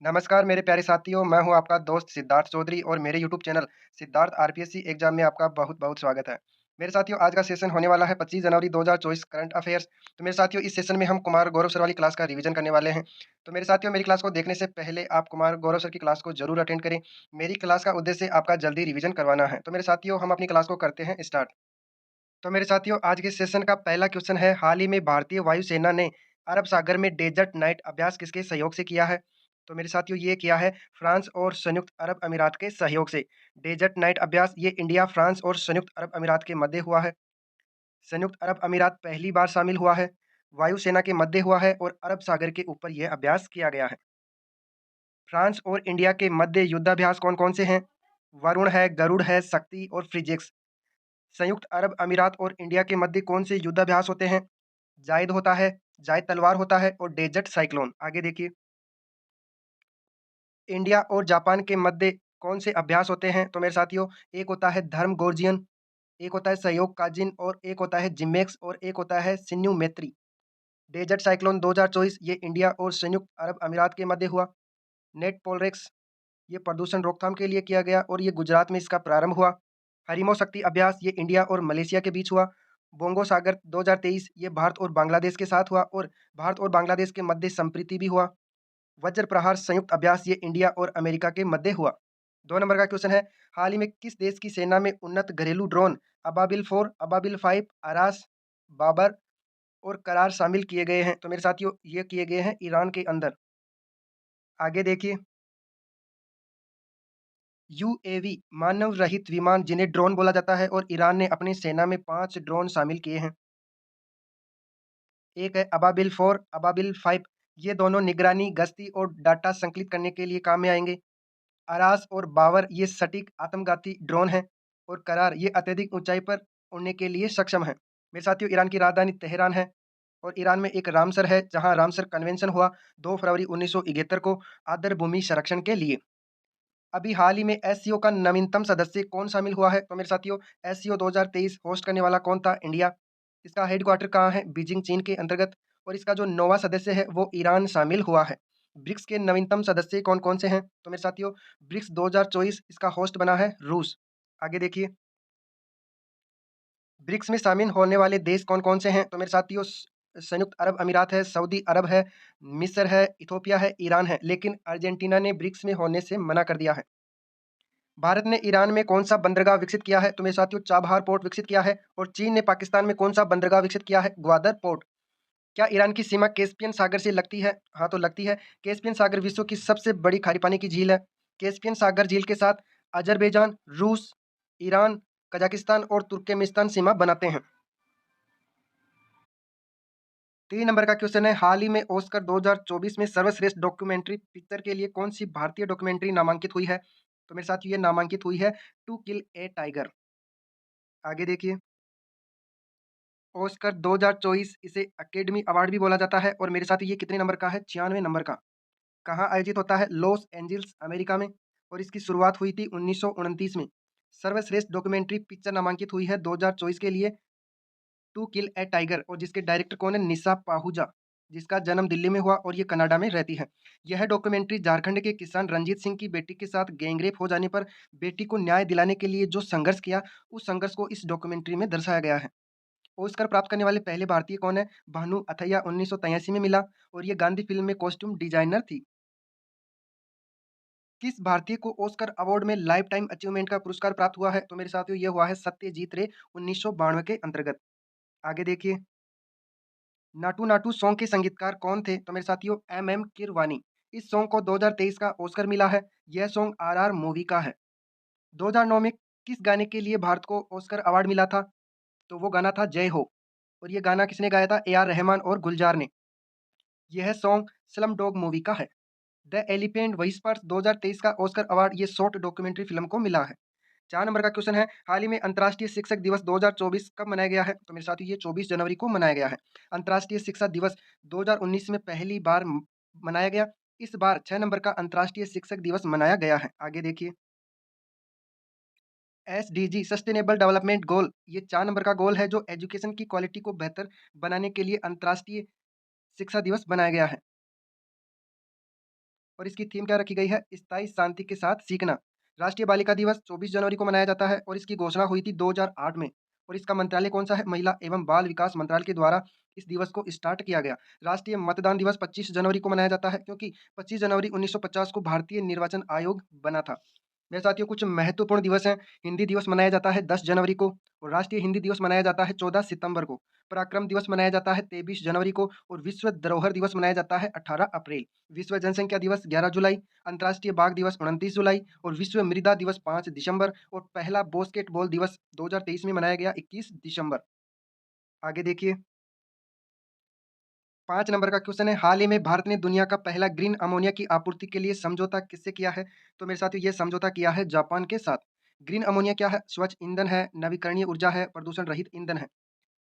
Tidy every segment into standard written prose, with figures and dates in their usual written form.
नमस्कार मेरे प्यारे साथियों, मैं हूँ आपका दोस्त सिद्धार्थ चौधरी और मेरे YouTube channel Siddharth RPSC exam में आपका बहुत-बहुत स्वागत है। मेरे साथियों आज का सेशन होने वाला है 25 जनवरी 2024 करंट अफेयर्स। तो मेरे साथियों इस सेशन में हम कुमार गौरव सर वाली क्लास का रिवीजन करने वाले हैं। तो मेरे साथियों मेरी क्लास को देखने से पहले आप कुमार गौरव सर की क्लास को जरूर अटेंड करें। मेरी क्लास का उद्देश्य आपका जल्दी रिवीजन करवाना है। तो मेरे साथियों हम अपनी क्लास को करते हैं स्टार्ट। तो मेरे साथियों आज के सेशन का पहला क्वेश्चन है, हाल ही में भारतीय वायुसेना ने अरब सागर में डेजर्ट नाइट अभ्यास किसके सहयोग से किया है? तो मेरे साथियों ये किया है फ्रांस और संयुक्त अरब अमीरात के सहयोग से। डेजर्ट नाइट अभ्यास ये इंडिया, फ्रांस और संयुक्त अरब अमीरात के मध्य हुआ है। संयुक्त अरब अमीरात पहली बार शामिल हुआ है, वायुसेना के मध्य हुआ है और अरब सागर के ऊपर यह अभ्यास किया गया है। फ्रांस और इंडिया के मध्य युद्धाभ्यास कौन-कौन से हैं? वरुण है, गरुड़ है, शक्ति और फ्रिजेक्स। संयुक्त अरब अमीरात और इंडिया के मध्य कौन से युद्धाभ्यास होते हैं? जायद होता है, जायद तलवार होता है और डेजर्ट साइक्लोन। आगे देखिए, इंडिया और जापान के मध्य कौन से अभ्यास होते हैं? तो मेरे साथियों एक होता है धर्म गोर्जियन, एक होता है सहयोग काजिन और एक होता है जिमेक्स और एक होता है सिन्यू मैत्री। डेजर्ट साइक्लोन 2024 ये इंडिया और संयुक्त अरब अमीरात के मध्य हुआ। नेट पोलरेक्स ये प्रदूषण रोकथाम के लिए किया गया और ये गुजरात में इसका प्रारंभ हुआ। हरिमो शक्ति अभ्यास ये इंडिया और मलेशिया के बीच हुआ। बोंगो सागर 2023 ये भारत और बांग्लादेश के साथ हुआ और भारत और बांग्लादेश के मध्य संप्रीति भी हुआ। वज्र प्रहार संयुक्त अभ्यास ये इंडिया और अमेरिका के मध्य हुआ। 2 नंबर का क्वेश्चन है, हाल ही में किस देश की सेना में उन्नत घरेलू ड्रोन अबाबिल 4, अबाबिल 5, आरास, बाबर और करार शामिल किए गए हैं? तो मेरे साथियों ये किए गए हैं ईरान के अंदर। आगे देखिए, यूएवी मानव रहित विमान जिन्हें ड्रोन बोला जाता है और ईरान ने अपनी सेना में 5 ड्रोन शामिल किए हैं। एक है अबाबिल 4, अबाबिल 5, ये दोनों निगरानी, गश्ती और डाटा संकलित करने के लिए काम में आएँगे। अरास और बावर ये सटीक आत्मघाती ड्रोन हैं और करार ये अत्यधिक ऊँचाई पर उड़ने के लिए सक्षम हैं। मेरे साथियों ईरान की राजधानी तेहरान है और ईरान में एक रामसर है, जहाँ रामसर कन्वेंशन हुआ 2 फरवरी 1971 को आर्द्र भूमि संरक्षण के लिए। अभी हाल ही में एससीओ का नवीनतम सदस्य कौन शामिल हुआ है? तो मेरे साथियों एससीओ 2023 होस्ट करने वाला कौन था? इंडिया। इसका हेडक्वार्टर कहाँ है? बीजिंग चीन के अंतर्गत और इसका जो नौवां सदस्य है वो ईरान शामिल हुआ है। ब्रिक्स के नवीनतम सदस्य कौन-कौन से हैं? तो मेरे साथियों ब्रिक्स 2024 इसका होस्ट बना है रूस। आगे देखिए, ब्रिक्स में शामिल होने वाले देश कौन-कौन से हैं? तो मेरे साथियों संयुक्त अरब अमीरात है, सऊदी अरब है, मिस्र है, इथियोपिया है, ईरान है, लेकिन अर्जेंटीना ने ब्रिक्स में होने से मना कर दिया है। भारत ने ईरान में कौन-सा बंदरगाह विकसित किया है? तो मेरे साथियों चाबहार पोर्ट विकसित किया है और चीन ने पाकिस्तान में कौन-सा बंदरगाह विकसित किया है? ग्वादर पोर्ट। क्या ईरान की सीमा कैस्पियन सागर से लगती है? हाँ, तो लगती है। कैस्पियन सागर विश्व की सबसे बड़ी खारी पानी की झील है। कैस्पियन सागर झील के साथ अज़रबैजान, रूस, ईरान, कजाकिस्तान और तुर्कमेनिस्तान सीमा बनाते हैं। 3 नंबर का क्वेश्चन है, हाल ही में ऑस्कर 2024 में सर्वश्रेष्ठ डॉक्यूमेंट्री पिक्चर के लिए कौन-सी भारतीय डॉक्यूमेंट्री नामांकित हुई है? तो मेरे साथियों ये नामांकित हुई है टू किल ए टाइगर। आगे देखिए, ऑस्कर 2024 इसे एकेडमी अवार्ड भी बोला जाता है और मेरे साथ ये कितने नंबर का है? 96 नंबर का। कहाँ आयोजित होता है? लॉस एंजिल्स, अमेरिका में और इसकी शुरुआत हुई थी 1929 में। सर्वश्रेष्ठ डॉक्यूमेंट्री पिक्चर नामांकित हुई है 2024 के लिए टू किल ए टाइगर और जिसके डायरेक्टर कौन है? निशा पाहुजा, जिसका जन्म दिल्ली में हुआ और ये कनाडा में रहती है। यह डॉक्यूमेंट्री झारखंड के किसान रंजीत सिंह की बेटी के साथ गैंगरेप हो जाने पर बेटी को न्याय दिलाने के लिए जो संघर्ष किया, उस संघर्ष को इस डॉक्यूमेंट्री में दर्शाया गया है। ऑस्कर प्राप्त करने वाले पहले भारतीय कौन है? भानु अथैया 1983 में मिला और ये गांधी फिल्म में कॉस्ट्यूम डिजाइनर थी। किस भारतीय को ऑस्कर अवार्ड में लाइफ टाइम अचीवमेंट का पुरस्कार प्राप्त हुआ है? तो मेरे साथियों ये हुआ है सत्यजीत रे 1992 के अंतर्गत। आगे देखिए, नाटू नाटू सॉन्ग के संगीतकार कौन थे? तो मेरे साथियों एम कीरवानी। इस सॉन्ग को 2023 का ऑस्कर मिला है। यह सॉन्ग आरआर मूवी का है। 2009 में किस गाने के लिए भारत को ऑस्कर अवार्ड मिला था? तो वो गाना था जय हो और ये गाना किसने गाया था? ए आर रहमान और गुलजार ने। यह सॉन्ग स्लम डॉग मूवी का है। द एलिफेंट व्हिस्पर्स 2023 का ऑस्कर अवार्ड ये शॉर्ट डॉक्यूमेंट्री फिल्म को मिला है। 4 नंबर का क्वेश्चन है, हाल ही में अंतर्राष्ट्रीय शिक्षक दिवस 2024 कब मनाया गया है? तो मेरे साथियों ये 24 जनवरी को मनाया गया है। अंतर्राष्ट्रीय शिक्षा दिवस 2019 में पहली बार मनाया गया। इस बार 6 नंबर का अंतर्राष्ट्रीय शिक्षक दिवस मनाया गया है। आगे देखिए, एसडीजी सस्टेनेबल डेवलपमेंट गोल ये 4 नंबर का गोल है जो एजुकेशन की क्वालिटी को बेहतर बनाने के लिए अंतर्राष्ट्रीय शिक्षा दिवस बनाया गया है। और इसकी थीम क्या रखी गई है? स्थायी शांति के साथ सीखना। राष्ट्रीय बालिका दिवस 24 जनवरी को मनाया जाता है और इसकी घोषणा हुई थी 2008 में। और इसका मंत्रालय कौन-सा है? महिला एवं बाल विकास मंत्रालय के द्वारा इस दिवस को स्टार्ट किया गया। राष्ट्रीय मतदान दिवस 25 जनवरी को मनाया जाता है क्योंकि 25 जनवरी 1950 को भारतीय निर्वाचन आयोग बना था। मेरे साथियों कुछ महत्वपूर्ण दिवस हैं। हिंदी दिवस मनाया जाता है 10 जनवरी को और राष्ट्रीय हिंदी दिवस मनाया जाता है 14 सितंबर को। पराक्रम दिवस मनाया जाता है 23 जनवरी को और विश्व धरोहर दिवस मनाया जाता है 18 अप्रैल। विश्व जनसंख्या दिवस 11 जुलाई, अंतर्राष्ट्रीय बाघ दिवस 29 जुलाई और विश्व मृदा दिवस 5 दिसंबर और पहला बास्केटबॉल दिवस 2023 में मनाया गया 21 दिसंबर। आगे देखिए 5 नंबर का क्वेश्चन है, हाल ही में भारत ने दुनिया का पहला ग्रीन अमोनिया की आपूर्ति के लिए समझौता किससे किया है? तो मेरे साथियों ये समझौता किया है जापान के साथ। ग्रीन अमोनिया क्या है? स्वच्छ ईंधन है, नवीकरणीय ऊर्जा है, प्रदूषण रहित ईंधन है।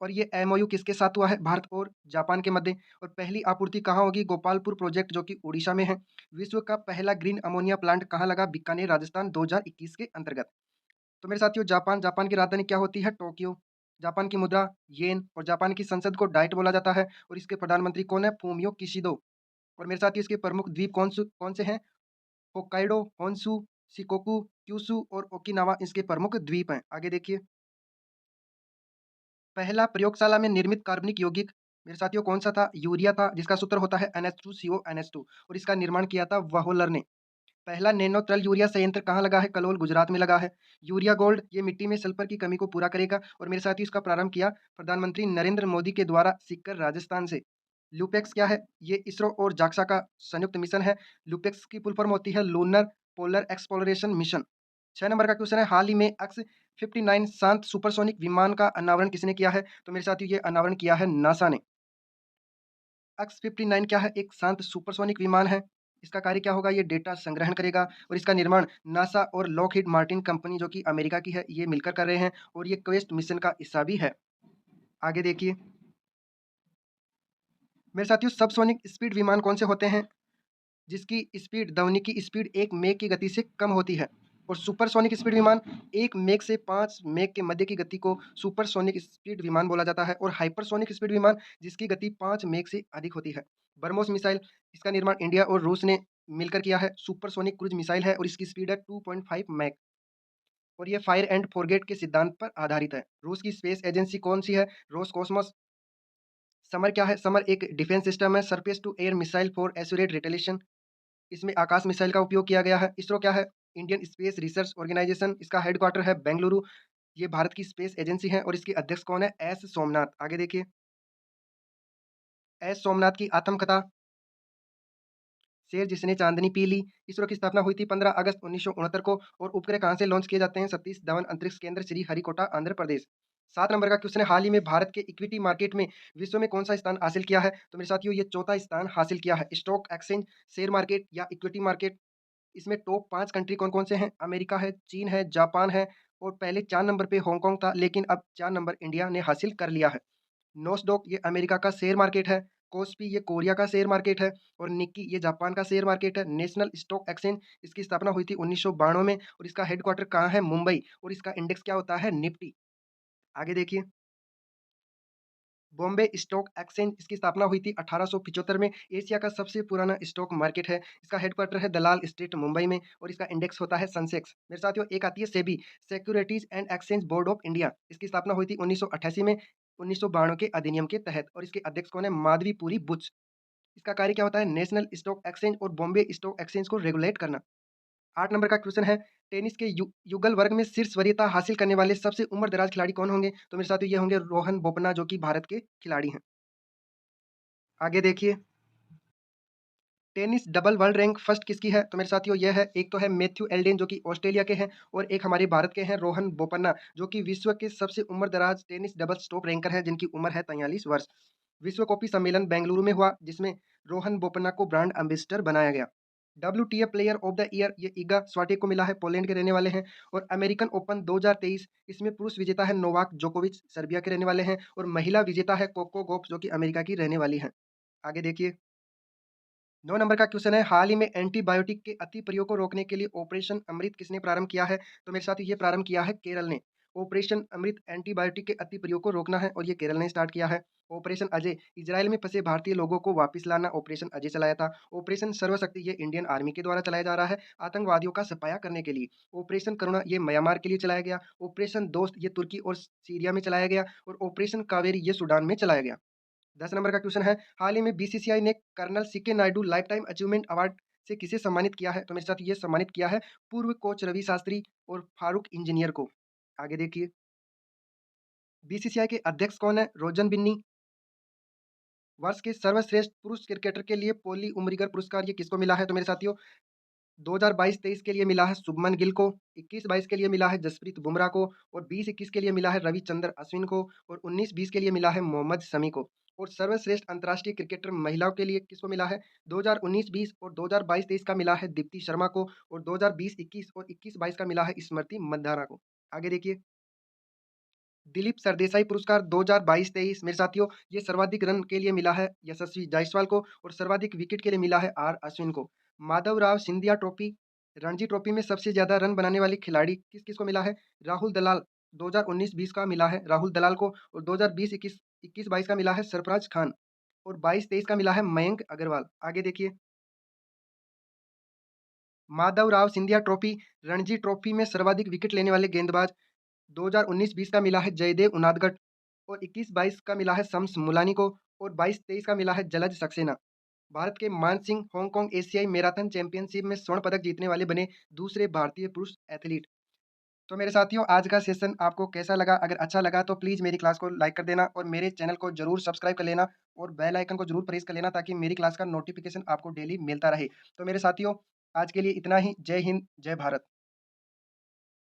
और ये एमओयू किसके साथ हुआ है? भारत और जापान के मध्य। और पहली आपूर्ति कहाँ होगी? गोपालपुर प्रोजेक्ट जो कि उड़ीसा में है। विश्व का पहला ग्रीन अमोनिया प्लांट कहाँ लगा? बीकानेर, राजस्थान 2021 के अंतर्गत। तो मेरे साथियों जापान की राजधानी क्या होती है? टोक्यो। जापान की मुद्रा येन और जापान की संसद को डाइट बोला जाता है और इसके प्रधानमंत्री कौन है? फूमियो किशिदो। और मेरे साथियों इसके प्रमुख द्वीप कौन से हैं? होक्काइडो, होन्शु, शिकोकू, क्यूशु और ओकिनावा इसके प्रमुख द्वीप हैं। आगे देखिए पहला प्रयोगशाला में निर्मित कार्बनिक यौगिक मेरे साथियों कौन सा था? यूरिया था जिसका सूत्र होता है NH2CO NH2 और इसका निर्माण किया था वहोलर ने। पहला नैनो तरल यूरिया संयंत्र कहाँ लगा है? कलोल गुजरात में लगा है। यूरिया गोल्ड ये मिट्टी में सल्फर की कमी को पूरा करेगा और मेरे साथ ही इसका प्रारंभ किया प्रधानमंत्री नरेंद्र मोदी के द्वारा सीकर राजस्थान से। लूपेक्स क्या है? ये इसरो और जाक्सा का संयुक्त मिशन है। लूपेक्स की फुल फॉर्म होती है lunar polar exploration mission. 6 number का क्वेश्चन है, हाल ही में अक्स 59 शांत सुपरसोनिक विमान का अनावरण किसने किया है? तो मेरे साथियों ये अनावरण किया है नासा ने। अक्स 59 क्या है? एक शांत सुपरसोनिक विमान है। इसका कार्य क्या होगा? ये डेटा संग्रहण करेगा और इसका निर्माण नासा और लॉकहीड मार्टिन कंपनी जो कि अमेरिका की है, ये मिलकर कर रहे हैं और ये क्वेस्ट मिशन का हिस्सा भी है। आगे देखिए मेरे साथियों सबसोनिक स्पीड विमान कौन से होते हैं? जिसकी स्पीड ध्वनि की स्पीड 1 मेक की गति से कम होती है। और सुपरसोनिक स्पीड विमान 1 मेक से 5 मेक के मध्य की गति को सुपरसोनिक स्पीड विमान बोला जाता है और हाइपरसोनिक स्पीड विमान जिसकी गति 5 मेक से अधिक होती है। ब्रह्मोस मिसाइल इसका निर्माण इंडिया और रूस ने मिलकर किया है। सुपरसोनिक क्रूज मिसाइल है और इसकी स्पीड है 2.5 मैक और ये फायर एंड फोरगेट के सिद्धांत पर आधारित है। रूस की स्पेस एजेंसी कौन सी है? रोसकॉस्मोस। समर क्या है? समर एक डिफेंस सिस्टम है, surface to air missile for accurate retaliation. इसमें आकाश मिसाइल का उपयोग किया गया है। इसरो क्या है? Indian Space Research Organisation. इसका हेडक्वार्टर है बेंगलुरु। ये भारत की स्पेस एजेंसी है और इसके अध्यक्ष कौन है? एस सोमनाथ। आगे देखिए एस सोमनाथ की आत्मकथा शेर जिसने चांदनी पी ली। इसरो की स्थापना हुई थी 15 अगस्त 1969 को और उपग्रह कहाँ से लॉन्च किए जाते हैं? सतीश धवन अंतरिक्ष केंद्र श्री हरिकोटा आंध्र प्रदेश। 7 नंबर का क्वेश्चन है, हाल ही में भारत के इक्विटी मार्केट में विश्व में कौन सा स्थान हासिल किया है? तो मेरे साथियों ये चौथा स्थान हासिल किया है। स्टॉक एक्सचेंज, शेयर मार्केट या इक्विटी मार्केट इसमें टॉप 5 कंट्री कौन-कौन से हैं? अमेरिका है, चीन है, जापान है और पहले 4 नंबर पे हांगकांग था, लेकिन अब 4 नंबर इंडिया ने हासिल कर लिया है। नोस्डॉक ये अमेरिका का शेयर मार्केट है, कोस्पी ये कोरिया का शेयर मार्केट है और निक्की ये जापान का शेयर मार्केट है। नेशनल स्टॉक एक्सचेंज इसकी स्थापना हुई थी 1992 में और इसका हेडक्वार्टर कहाँ है? मुंबई और इसका इंडेक्स क्या होता है? निफ्टी। आगे देखिए बॉम्बे स्टॉक एक्सचेंज इसकी स्थापना हुई थी 1875 में। एशिया का सबसे पुराना स्टॉक मार्केट है। इसका हेडक्वार्टर है दलाल स्ट्रीट मुंबई में और इसका इंडेक्स होता है सेंसेक्स। मेरे साथियों एक आती है SEBI securities and exchange board of India. इसकी स्थापना हुई थी 1988 में 1992 के अधिनियम के तहत और इसके अध्यक्ष कौन है? माधवीपुरी बुच। इसका कार्य क्या होता है? नेशनल स्टॉक एक्सचेंज और बॉम्बे स्टॉक एक्सचेंज को रेगुलेट करना। 8 नंबर का क्वेश्चन है, टेनिस के युगल वर्ग में शीर्ष वरीयता हासिल करने वाले सबसे उम्र-दराज खिलाड़ी कौन होंगे? तो मेरे साथियों ये होंगे रोहन बोपन्ना जो कि भारत के खिलाड़ी हैं। आगे देखिए tennis double world rank first किसकी है? तो मेरे साथियों ये है, एक तो है मैथ्यू एल्डेन जो कि ऑस्ट्रेलिया के हैं और एक हमारे भारत के हैं रोहन बोपन्ना जो कि विश्व के सबसे उम्र-दराज टेनिस डबल्स टॉप रैंकर हैं जिनकी उम्र है 43 वर्ष। विश्व कॉपी सम्मेलन बेंगलुरु में हुआ जिसमें रोहन बोपन्ना को ब्रांड एम्बेसडर बनाया गया। WTA player of the year ये इगा स्वाटेक को मिला है, पोलैंड के रहने वाले हैं और अमेरिकन ओपन 2023 इसमें पुरुष विजेता है नोवाक जोकोविच सर्बिया के रहने वाले हैं और महिला विजेता है कोको गॉफ जो कि अमेरिका की रहने वाली हैं। आगे देखिए 9 नंबर का क्वेश्चन है, हाल ही में एंटीबायोटिक के अति प्रयोग को रोकने के लिए ऑपरेशन अमृत किसने प्रारंभ किया है? तो मेरे साथ ये प्रारंभ किया है केरल ने ऑपरेशन अमृत एंटीबायोटिक के अति प्रयोग को रोकना है और ये केरल ने स्टार्ट किया है। ऑपरेशन अजय इजराइल में फंसे भारतीय लोगों को वापस लाना ऑपरेशन अजय चलाया था। ऑपरेशन सर्वशक्ति ये इंडियन आर्मी के द्वारा चलाया जा रहा है आतंकवादियों का सफाया करने के लिए। ऑपरेशन करुणा ये म्यांमार के लिए चलाया गया। ऑपरेशन दोस्त ये तुर्की और सीरिया में चलाया गया और ऑपरेशन कावेरी ये सूडान में चलाया गया। 10 नंबर का क्वेश्चन है, हाल ही में बीसीसीआई ने Colonel C K Naidu lifetime achievement award से किसे सम्मानित किया है? तो मेरे साथ ये सम्मानित किया है पूर्व कोच रवि शास्त्री और फारूक इंजीनियर को। आगे देखिए, बीसीसीआई के अध्यक्ष कौन है? रोजन बिन्नी। वर्ष के सर्वश्रेष्ठ पुरुष क्रिकेटर के लिए पॉली उमरिगर पुरस्कार ये किसको मिला है? तो मेरे साथियों 2022-23 के लिए मिला है शुभमन गिल को, 21-22 के लिए मिला है जसप्रीत बुमराह को और 20-21 के लिए मिला है रविचंद्र अश्विन को और 19-20 के लिए मिला है मोहम्मद शमी को। और सर्वश्रेष्ठ अंतर्राष्ट्रीय क्रिकेटर महिलाओं के लिए किसको मिला है? 2019-20 और 2022-23 का मिला है दीप्ति शर्मा को और 2020-21 और 21-22 का मिला है स्मृति मंधाना को। आगे देखिए, दिलीप सरदेसाई पुरस्कार 2022-23 मेरे साथियों ये सर्वाधिक रन के लिए मिला है यशस्वी जायसवाल को और सर्वाधिक विकेट के लिए मिला है आर अश्विन को। माधवराव सिंधिया ट्रॉफी रणजी ट्रॉफी में सबसे ज्यादा रन बनाने वाली खिलाड़ी किस किस को मिला है? राहुल दलाल 2019-20 का मिला है राहुल दलाल को और 2020-21 21-22 का मिला है सरफराज खान और 22-23 का मिला है मयंक अग्रवाल। आगे देखिए, माधवराव सिंधिया ट्रॉफी रणजी ट्रॉफी में सर्वाधिक विकेट लेने वाले गेंदबाज 2019-20 का मिला है जयदेव उनादकट और 21-22 का मिला है शम्स मुलानी को और 22-23 का मिला है जलज सक्सेना। भारत के मान सिंह हांगकांग एशियाई मैराथन चैंपियनशिप में स्वर्ण पदक जीतने वाले बने दूसरे भारतीय पुरुष एथलीट। तो मेरे साथियों आज का सेशन आपको कैसा लगा? अगर अच्छा लगा तो प्लीज़ मेरी क्लास को लाइक कर देना और मेरे चैनल को ज़रूर सब्सक्राइब कर लेना और बेल आइकन को ज़रूर प्रेस कर लेना ताकि मेरी क्लास का नोटिफिकेशन आपको डेली मिलता रहे। तो मेरे साथियों आज के लिए इतना ही। जय हिंद, जय भारत।